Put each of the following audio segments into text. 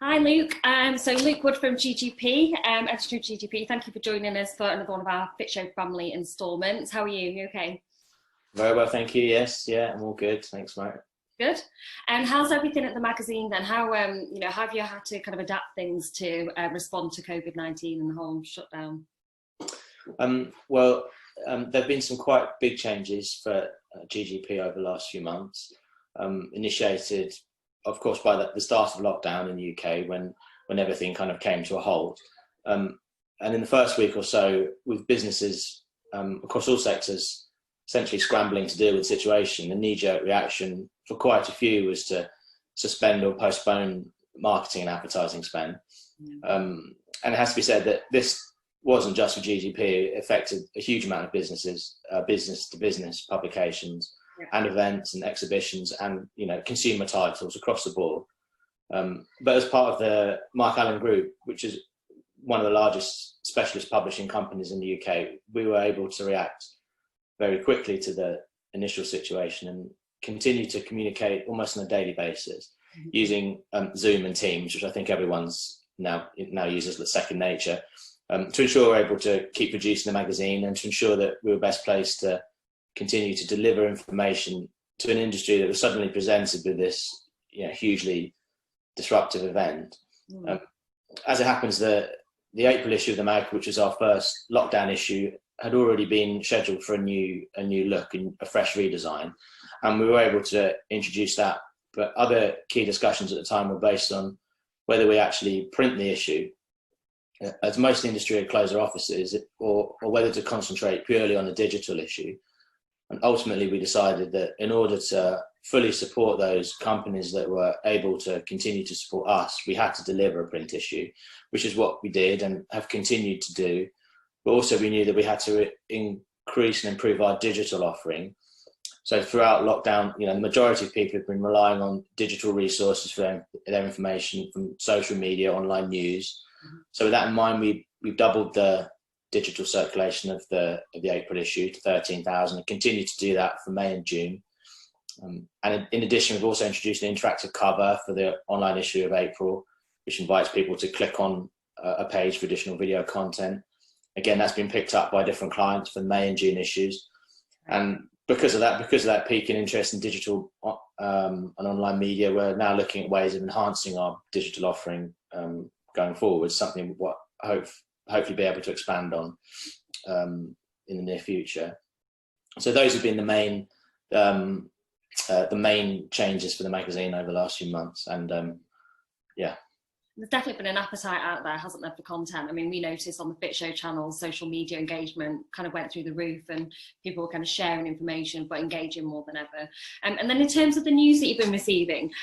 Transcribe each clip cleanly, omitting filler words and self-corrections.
Hi Luke, so Luke Wood from GGP, editor of GGP. Thank you for joining us for another one of our Fit Show family instalments. How are you? You okay? Very well, thank you. Yes, yeah, I'm all good. Thanks, mate. Good. And how's everything at the magazine then? How have you had to kind of adapt things to respond to COVID-19 and the whole shutdown? There have been some quite big changes for GGP over the last few months. Initiated, of course, by the start of lockdown in the UK when everything kind of came to a halt. And in the first week or so, with businesses across all sectors essentially scrambling to deal with the situation, the knee-jerk reaction for quite a few was to suspend or postpone marketing and advertising spend. And it has to be said that this wasn't just for GGP, it affected a huge amount of businesses, business-to-business publications, and events and exhibitions and consumer titles across the board. But as part of the Mark Allen Group, which is one of the largest specialist publishing companies in the UK, we were able to react very quickly to the initial situation and continue to communicate almost on a daily basis using Zoom and Teams, which I think everyone's now uses as second nature, to ensure we're able to keep producing the magazine and to ensure that we were best placed to continue to deliver information to an industry that was suddenly presented with this hugely disruptive event. As it happens, the April issue of the mag, which was our first lockdown issue, had already been scheduled for a new look and a fresh redesign, and we were able to introduce that. But other key discussions at the time were based on whether we actually print the issue, as most industry had closed their offices, or whether to concentrate purely on the digital issue. And ultimately, we decided that in order to fully support those companies that were able to continue to support us, we had to deliver a print issue, which is what we did and have continued to do. But also we knew that we had to increase and improve our digital offering. So throughout lockdown, the majority of people have been relying on digital resources for their information from social media, online news. So with that in mind, we've doubled the digital circulation of the April issue to 13,000 and continue to do that for May and June. And in addition, we've also introduced an interactive cover for the online issue of April, which invites people to click on a page for additional video content. Again, that's been picked up by different clients for May and June issues. And because of that peak in interest in digital and online media, we're now looking at ways of enhancing our digital offering going forward, something what hopefully be able to expand on in the near future. So those have been the main changes for the magazine over the last few months. And there's definitely been an appetite out there, hasn't there, for content? I mean, we noticed on the Fit Show channels, social media engagement kind of went through the roof and people were kind of sharing information, but engaging more than ever. And then in terms of the news that you've been receiving,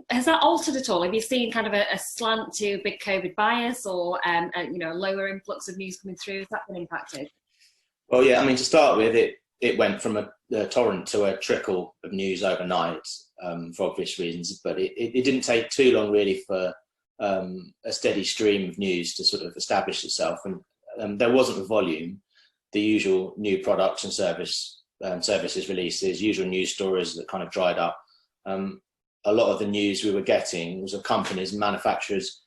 has that altered at all? Have you seen kind of a slant to big COVID bias or, a lower influx of news coming through? Has that been impacted? Well, yeah, I mean, to start with, it went from a torrent to a trickle of news overnight for obvious reasons, but it didn't take too long really for a steady stream of news to sort of establish itself, and there wasn't a volume. The usual new products and services releases, usual news stories that kind of dried up. A lot of the news we were getting was of companies and manufacturers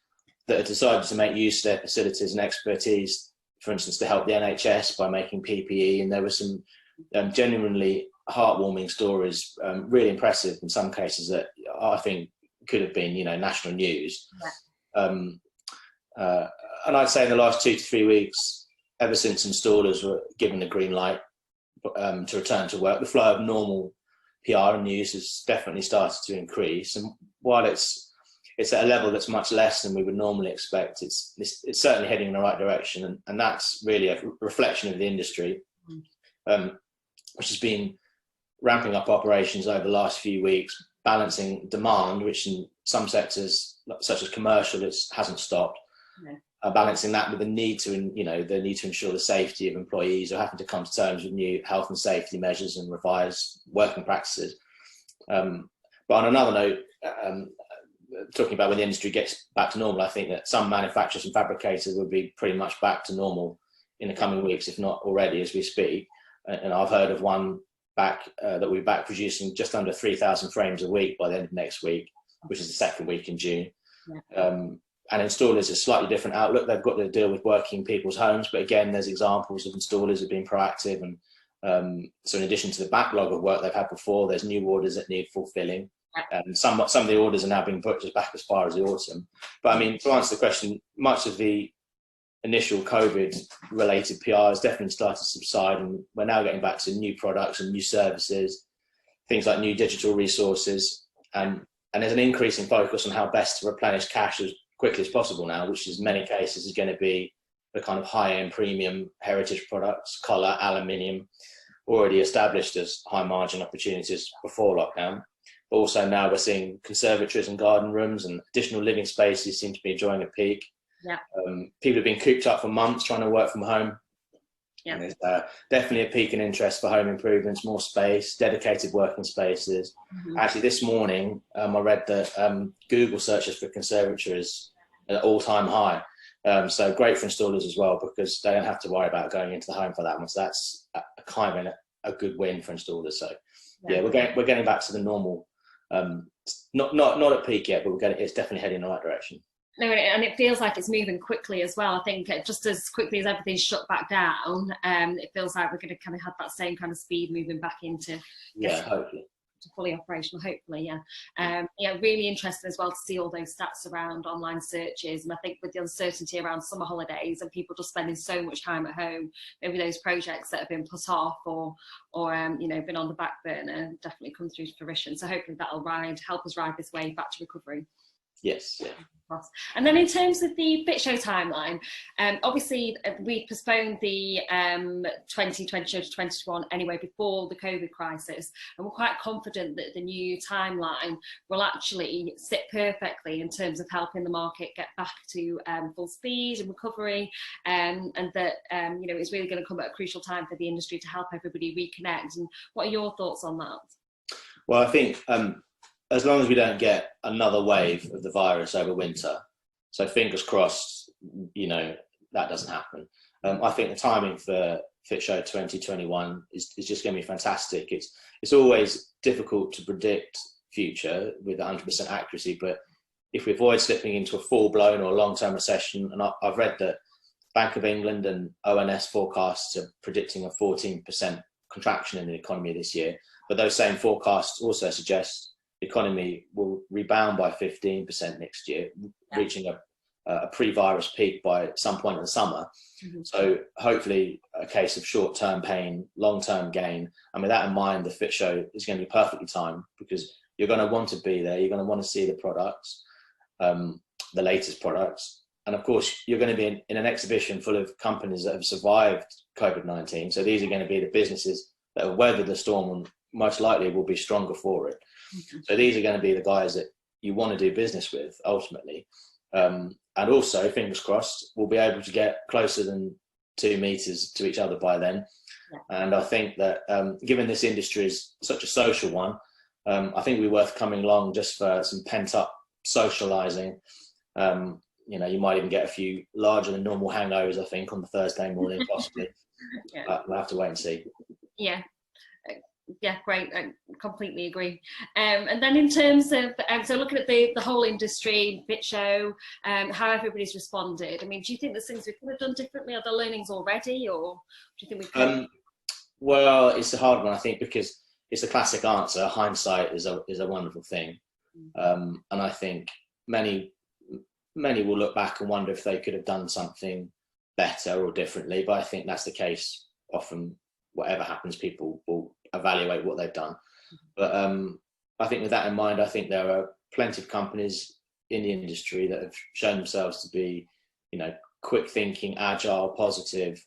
that had decided to make use of their facilities and expertise, for instance, to help the NHS by making PPE, and there were some genuinely heartwarming stories, really impressive in some cases, that I think could have been, national news. And I'd say in the last 2 to 3 weeks, ever since installers were given the green light to return to work, the flow of normal PR and news has definitely started to increase. And while it's at a level that's much less than we would normally expect, it's certainly heading in the right direction. And that's really a reflection of the industry, which has been ramping up operations over the last few weeks, balancing demand, which in some sectors, such as commercial, hasn't stopped. Balancing that with the need to ensure the safety of employees or having to come to terms with new health and safety measures and revised working practices. But on another note, talking about when the industry gets back to normal, I think that some manufacturers and fabricators will be pretty much back to normal in the coming weeks, if not already as we speak. And I've heard of one that we'll be back producing just under 3,000 frames a week by the end of next week, which is the second week in June. and installers a slightly different outlook. They've got to deal with working people's homes, but again, there's examples of installers who've been proactive, and so in addition to the backlog of work they've had before, there's new orders that need fulfilling. And some of the orders are now being purchased back as far as the autumn. But I mean, to answer the question, much of the initial COVID-related PR has definitely started to subside, and we're now getting back to new products and new services, things like new digital resources, and there's an increasing focus on how best to replenish cash as quickly as possible now, which in many cases is going to be the kind of high-end premium heritage products, colour, aluminium, already established as high-margin opportunities before lockdown. But also now we're seeing conservatories and garden rooms and additional living spaces seem to be enjoying a peak. Yeah. People have been cooped up for months trying to work from home. Yeah. There's definitely a peak in interest for home improvements, more space, dedicated working spaces. Actually, this morning I read that Google searches for conservatories at an all-time high. So great for installers as well, because they don't have to worry about going into the home for that one. So that's kind of a good win for installers. So yeah, we're getting back to the normal. Not at peak yet, but it's definitely heading in the right direction. No, and it feels like it's moving quickly as well. I think just as quickly as everything's shut back down, it feels like we're going to kind of have that same kind of speed moving back into hopefully to fully operational. Hopefully, really interesting as well to see all those stats around online searches. And I think with the uncertainty around summer holidays and people just spending so much time at home, maybe those projects that have been put off or been on the back burner definitely come through to fruition. So hopefully that'll help us ride this wave back to recovery. Yes. Yeah. And then in terms of the Fit Show timeline, obviously we postponed the 2020 show to 2021 anyway before the COVID crisis, and we're quite confident that the new timeline will actually sit perfectly in terms of helping the market get back to full speed and recovery, and that it's really going to come at a crucial time for the industry to help everybody reconnect. And what are your thoughts on that? Well, I think as long as we don't get another wave of the virus over winter, so fingers crossed, that doesn't happen. I think the timing for Fit Show 2021 is just going to be fantastic. It's always difficult to predict future with 100% accuracy, but if we avoid slipping into a full-blown or long-term recession, and I've read that Bank of England and ONS forecasts are predicting a 14% contraction in the economy this year, but those same forecasts also suggest the economy will rebound by 15% next year, reaching a pre-virus peak by some point in the summer. So hopefully a case of short-term pain, long-term gain. And with that in mind, the Fit Show is going to be perfectly timed, because you're going to want to be there. You're going to want to see the products, the latest products. And of course, you're going to be in an exhibition full of companies that have survived COVID-19. So these are going to be the businesses that have weathered the storm and most likely will be stronger for it. So these are going to be the guys that you want to do business with ultimately. And also, fingers crossed, we'll be able to get closer than 2 meters to each other by then. And I think that given this industry is such a social one, I think it'd be worth coming along just for some pent up socializing. You might even get a few larger than normal hangovers, I think, on the Thursday morning, possibly. We'll have to wait and see. Yeah, great. I completely agree. And then in terms of, so looking at the whole industry, Fit Show, how everybody's responded, I mean, do you think there's things we could have done differently? Are there learnings already, or do you think we could? Well, it's a hard one, I think, because it's a classic answer. Hindsight is a wonderful thing. And I think many will look back and wonder if they could have done something better or differently. But I think that's the case often. Whatever happens, people will evaluate what they've done. But I think with that in mind, I think there are plenty of companies in the industry that have shown themselves to be, quick thinking, agile, positive.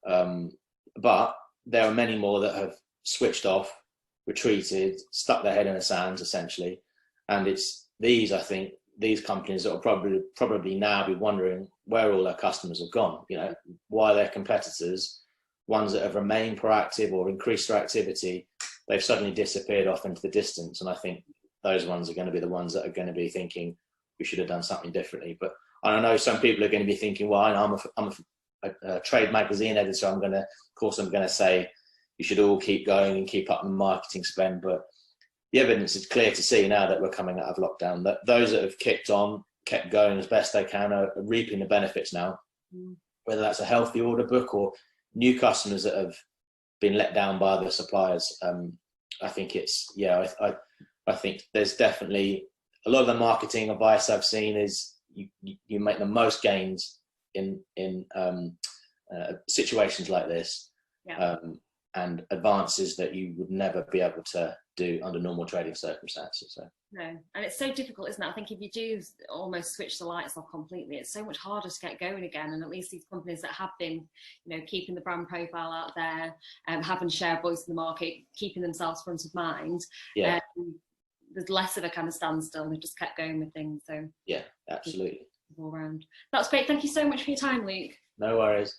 But there are many more that have switched off, retreated, stuck their head in the sand, essentially. And it's these companies that will probably now be wondering where all their customers have gone, why their competitors, ones that have remained proactive or increased their activity, they've suddenly disappeared off into the distance. And I think those ones are going to be the ones that are going to be thinking we should have done something differently. But I know some people are going to be thinking, well, I'm a trade magazine editor. I'm going to say you should all keep going and keep up the marketing spend. But the evidence is clear to see now that we're coming out of lockdown, that those that have kicked on kept going as best they can are reaping the benefits now, whether that's a healthy order book or new customers that have been let down by other suppliers. I think it's, yeah, I think there's definitely a lot of the marketing advice I've seen is you make the most gains in situations like this, and advances that you would never be able to do under normal trading circumstances. So. No, and it's so difficult, isn't it? I think if you do almost switch the lights off completely, it's so much harder to get going again. And at least these companies that have been, you know, keeping the brand profile out there, having shared voice in the market, keeping themselves front of mind, there's less of a kind of standstill. They've just kept going with things. So yeah, absolutely. All around. That's great. Thank you so much for your time, Luke. No worries.